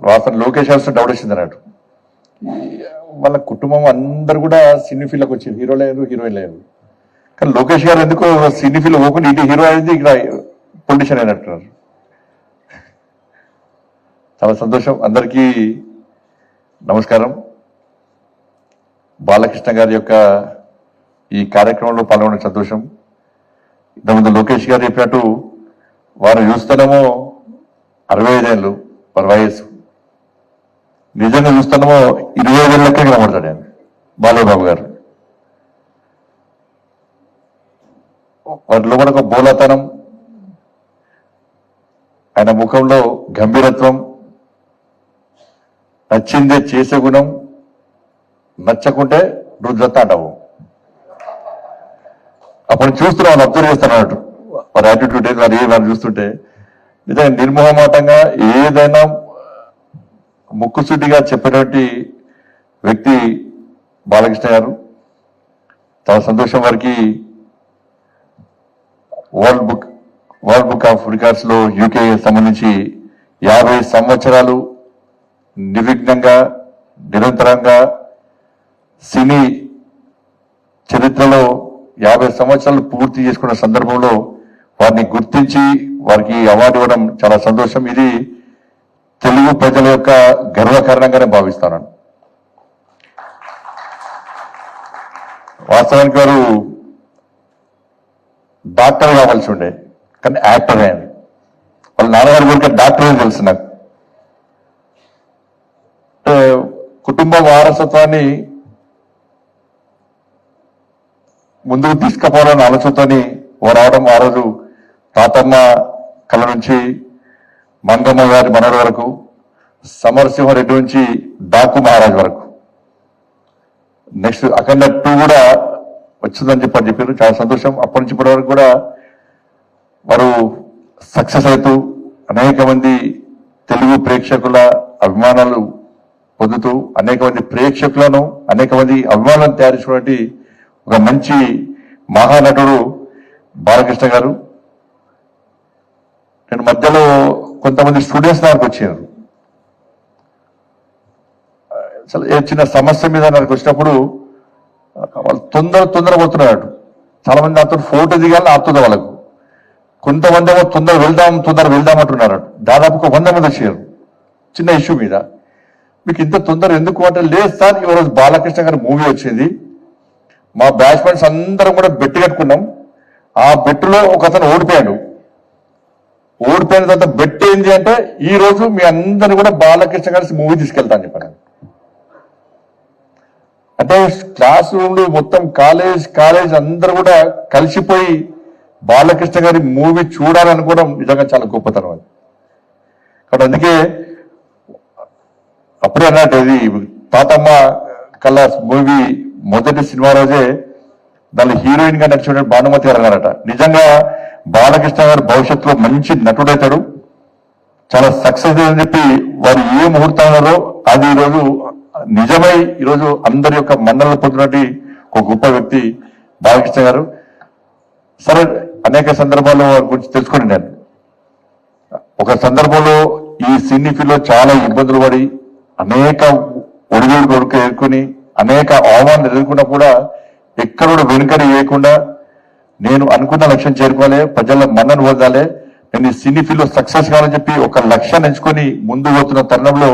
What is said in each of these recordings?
వాస్తవం లోకేష్ గారు డౌట్ వచ్చింది అన్నట్టు. వాళ్ళ కుటుంబం అందరు కూడా సినీ ఫీల్డ్కి వచ్చింది, హీరో లేదు హీరోయిన్ లేదు. కానీ లోకేష్ గారు ఎందుకు సినీ ఫీల్డ్ పోకుండా ఇటు హీరో అయింది, ఇక్కడ పొలిటీషియన్ అయినట్టున్నారు. చాలా సంతోషం. అందరికీ నమస్కారం. బాలకృష్ణ గారి యొక్క ఈ కార్యక్రమంలో పాల్గొనే సంతోషం. ఇంతకుముందు లోకేష్ గారు చెప్పినట్టు వారు చూస్తున్నామో 65 ఏళ్ళు వారి వయస్సు, నిజంగా చూస్తున్నామో 20 ఏళ్ళకే కనబడతాడు ఆయన బాలయ్యబాబు గారు. వారిలో కూడా ఒక బోలతనం, ఆయన ముఖంలో గంభీరత్వం, నచ్చిందే చేసే గుణం, నచ్చకుంటే రుజుత్తా అంటావు. అప్పుడు చూస్తున్నాం, వాళ్ళు అబ్జర్వ్ చేస్తాను అన్నట్టు వారి యాటిట్యూడ్ వారు చూస్తుంటే నిజంగా నిర్మోహమాటంగా ఏదైనా ముక్కుసూటిగా చెప్పేటువంటి వ్యక్తి బాలకృష్ణ గారు. చాలా సంతోషం. వారికి వరల్డ్ బుక్ ఆఫ్ రికార్డ్స్ లో యూకే సంబంధించి 50 సంవత్సరాలు నిర్విఘ్నంగా నిరంతరంగా సినీ చరిత్రలో 50 సంవత్సరాలు పూర్తి చేసుకున్న సందర్భంలో వారిని గుర్తించి వారికి అవార్డు ఇవ్వడం చాలా సంతోషం. ఇది తెలుగు ప్రజల యొక్క గర్వకారణంగానే భావిస్తాను. వాస్తవానికి వారు డాక్టర్ కావాల్సి ఉండే, కానీ యాక్టర్ అయ్యాను. వాళ్ళ నాన్నగారి గురించి డాక్టర్ అని తెలుసు నాకు. కుటుంబ వారసత్వాన్ని ముందుకు తీసుకుపోవాలని ఆలోచనతోని రావడం. ఆ రోజు తాతమ్మ కళ నుంచి మంగమ్మ గారి మనవడి వరకు, సమరసింహారెడ్డి నుంచి డాకు మహారాజ్ వరకు, నెక్స్ట్ అఖండ 2 కూడా వచ్చిందని చెప్పారు. చాలా సంతోషం. అప్పటి నుంచి ఇప్పటి వరకు కూడా వారు సక్సెస్ అవుతూ అనేక మంది తెలుగు ప్రేక్షకుల అభిమానాలు పొందుతూ అనేక మంది ప్రేక్షకులను అనేక మంది అభిమానాలను తయారు చేసినటువంటి ఒక మంచి మహానటుడు బాలకృష్ణ గారు. నేను మధ్యలో కొంతమంది స్టూడెంట్స్ నాకు వచ్చారు. చిన్న సమస్య మీద నాకు వచ్చినప్పుడు వాళ్ళు తొందర పోతున్నాడు. చాలా మంది నాతో ఫోటో దిగాలని ఆపుతుంది వాళ్ళకు. కొంతమంది ఏమో తొందర వెళ్దాం అంటున్నారు. దాదాపు 100 మంది వచ్చారు చిన్న ఇష్యూ మీద. మీకు ఇంత తొందర ఎందుకు అంటే, లేదు సార్ ఈరోజు బాలకృష్ణ గారి మూవీ వచ్చింది, మా బ్యాచ్మెంట్స్ అందరం కూడా బెట్టు కట్టుకున్నాం, ఆ బెట్టులో ఒక అతను ఓడిపోయాడు. ఓడిపోయిన తర్వాత బెట్ ఏంటి అంటే, ఈ రోజు మీ అందరినీ కూడా బాలకృష్ణ గారి మూవీ తీసుకెళ్తాను చెప్పాను. అంటే క్లాస్ రూమ్లు మొత్తం కాలేజ్ అందరూ కూడా కలిసిపోయి బాలకృష్ణ గారి మూవీ చూడాలనుకోవడం నిజంగా చాలా గొప్పతనం అది. కాబట్టి అందుకే అప్పుడే అన్నట్టు, ఇది తాతమ్మ కళ మూవీ మొదటి సినిమా రోజే దాని హీరోయిన్ గా నడిచిన భానుమతి గారు అన్నారట. నిజంగా బాలకృష్ణ గారు భవిష్యత్తులో మంచి నటుడైతాడు, చాలా సక్సెస్ అని చెప్పి వారు ఏ ముహూర్తంలో అది ఈరోజు నిజమై ఈరోజు అందరి యొక్క మన్ననలు పొందినటువంటి ఒక గొప్ప వ్యక్తి బాలకృష్ణ గారు. సరే, అనేక సందర్భాల్లో వారి గురించి తెలుసుకుని నేను ఒక సందర్భంలో ఈ సినీ ఫీల్డ్లో చాలా ఇబ్బందులు పడి అనేక ఒడిదుడుకు ఎదుర్కొని అనేక అవమానాలు ఎదుర్కొన్నా కూడా ఎక్కడ వెనుకడి వేయకుండా నేను అనుకున్న లక్ష్యం చేరుకోవాలి, ప్రజల మన్నను పొందాలి, నేను ఈ సినీ ఫీల్డ్లో సక్సెస్ కావాలని చెప్పి ఒక లక్ష్యాన్ని ఎంచుకొని ముందు పోతున్న తరుణంలో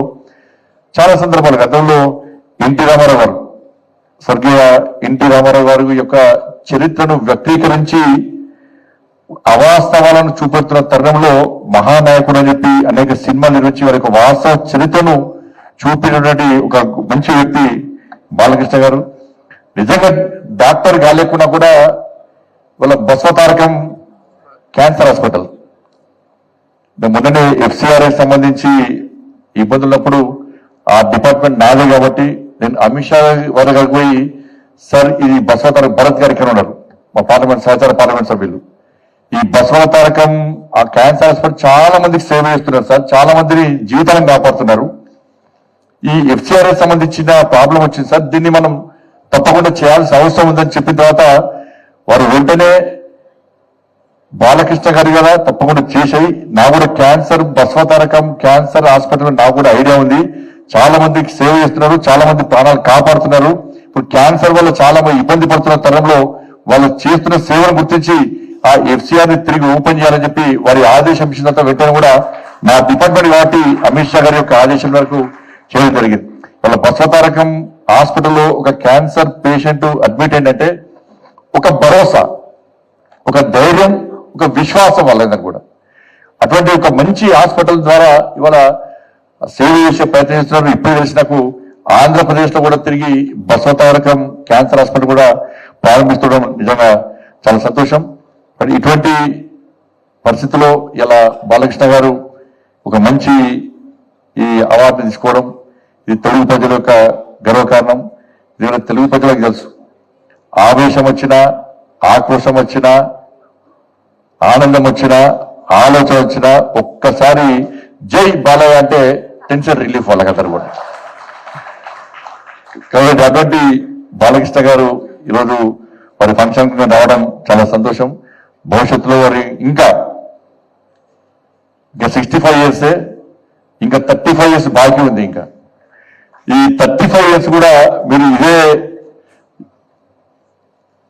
చాలా సందర్భాలు గతంలో స్వర్గీయ ఎన్టీ రామారావు గారి యొక్క చరిత్రను వ్యక్తీకరించి అవాస్తవాలను చూపెడుతున్న తరుణంలో మహానాయకుడు అని చెప్పి అనేక సినిమాలు నిర్మించి వారి యొక్క వాస్తవ చరిత్రను చూపినటువంటి ఒక మంచి వ్యక్తి బాలకృష్ణ గారు. నిజంగా డాక్టర్ కాలేకున్నా కూడా వాళ్ళ బసవతారకం క్యాన్సర్ హాస్పిటల్ మొన్ననే FCRI సంబంధించి ఇబ్బందున్నప్పుడు ఆ డిపార్ట్మెంట్ నాదే కాబట్టి నేను అమిత్ షా వారి గారికి పోయి, సార్ ఇది బసవతారకం, భరత్ గారికి ఉన్నారు మా సహచార పార్లమెంట్ సభ్యులు, ఈ బసవతారకం ఆ క్యాన్సర్ హాస్పిటల్ చాలా మందికి సేవ చేస్తున్నారు సార్, చాలా మందిని జీవితాలను కాపాడుతున్నారు, ఈ FCRI సంబంధించిన ప్రాబ్లం వచ్చింది సార్, దీన్ని మనం తప్పకుండా చేయాల్సిన అవసరం ఉందని చెప్పిన తర్వాత వారు వెంటనే బాలకృష్ణ గారు కదా తప్పకుండా చేసాయి. నాకు కూడా క్యాన్సర్ బసవతారకం క్యాన్సర్ హాస్పిటల్ నాకు కూడా ఐడియా ఉంది. చాలా మందికి సేవ చేస్తున్నారు, చాలా మంది ప్రాణాలు కాపాడుతున్నారు. ఇప్పుడు క్యాన్సర్ వల్ల చాలా మంది ఇబ్బంది పడుతున్న తరంలో వాళ్ళు చేస్తున్న సేవను గుర్తించి ఆ ఎఫ్సిఆర్ ని తిరిగి ఓపెన్ చేయాలని చెప్పి వారి ఆదేశం ఇచ్చిన తర్వాత వెంటనే కూడా నా డిపార్ట్మెంట్ కాబట్టి అమిత్ షా గారి యొక్క ఆదేశం వరకు చేయడం జరిగింది. వాళ్ళ బసవతారకం హాస్పిటల్లో ఒక క్యాన్సర్ పేషెంట్ అడ్మిట్ అయిందంటే ఒక భరోసా, ఒక ధైర్యం, ఒక విశ్వాసం వాళ్ళందరూ కూడా అటువంటి ఒక మంచి హాస్పిటల్ ద్వారా ఇవాళ సేవ చేసే ప్రయత్నం చేస్తున్నారు. ఇప్పుడు తెలిసి నాకు ఆంధ్రప్రదేశ్ లో కూడా తిరిగి బసవతారకం క్యాన్సర్ హాస్పిటల్ కూడా ప్రారంభిస్తుండడం నిజంగా చాలా సంతోషం. మరి ఇటువంటి పరిస్థితుల్లో ఇలా బాలకృష్ణ గారు ఒక మంచి ఈ అవార్డు తీసుకోవడం ఇది తెలుగు ప్రజల యొక్క గర్వకారణం. ఇది తెలుగు ప్రజలకు తెలుసు, ఆవేశం వచ్చినా, ఆక్రోశం వచ్చినా, ఆనందం వచ్చినా, ఆలోచన వచ్చినా ఒక్కసారి జై బాలయ్య అంటే టెన్షన్ రిలీఫ్ వాళ్ళకందరూ కూడా. కాబట్టి అటువంటి బాలకృష్ణ గారు ఈరోజు వారి ఫంక్షన్ రావడం చాలా సంతోషం. భవిష్యత్తులో వారి ఇంకా 65 ఇయర్సే, ఇంకా 35 ఇయర్స్ బాకీ ఉంది. ఇంకా ఈ 35 ఇయర్స్ కూడా మీరు ఇదే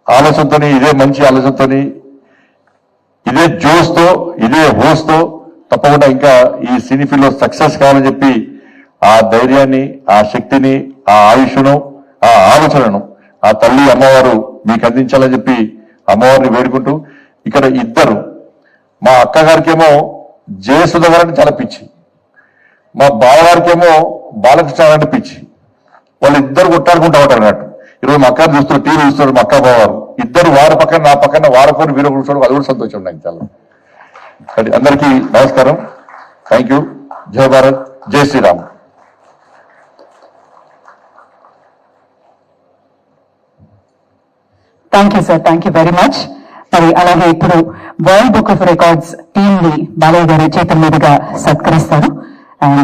ఆలోచనతో, ఇదే మంచి ఆలోచనతో, ఇదే జోష్తో, ఇదే హోస్తో తప్పకుండా ఇంకా ఈ సినీ ఫీల్డ్ లో సక్సెస్ కావాలని చెప్పి ఆ ధైర్యాన్ని, ఆ శక్తిని, ఆ ఆయుష్ను, ఆ ఆలోచనను ఆ తల్లి అమ్మవారు మీకు అందించాలని చెప్పి అమ్మవారిని వేడుకుంటూ, ఇక్కడ ఇద్దరు, మా అక్కగారికేమో జయసుధ గారిని చాలా పిచ్చి, మా బావగారికేమో బాలకృష్ణ గారిని పిచ్చి. వాళ్ళు ఇద్దరు కొట్టాడుకుంటూ ఉంటారు అన్నట్టు. ఈరోజు మా అక్కని చూస్తారు, టీవీ చూస్తారు, మా అక్క బావగారు ఇద్దరు వారి పక్కన నా పక్కన వారకొని వీరు కూర్చోవడం అది కూడా సంతోషం నాకు చాలా. అందరికీ నమస్కారం. Thank you. జై భారత్, జై Shriram. Thank you sir, thank you very much. మరి అలాగే ఇప్పుడు world book of records team ని బాలయ్య గారి చేతుల మీదుగా సత్కరిస్తారు. అండ్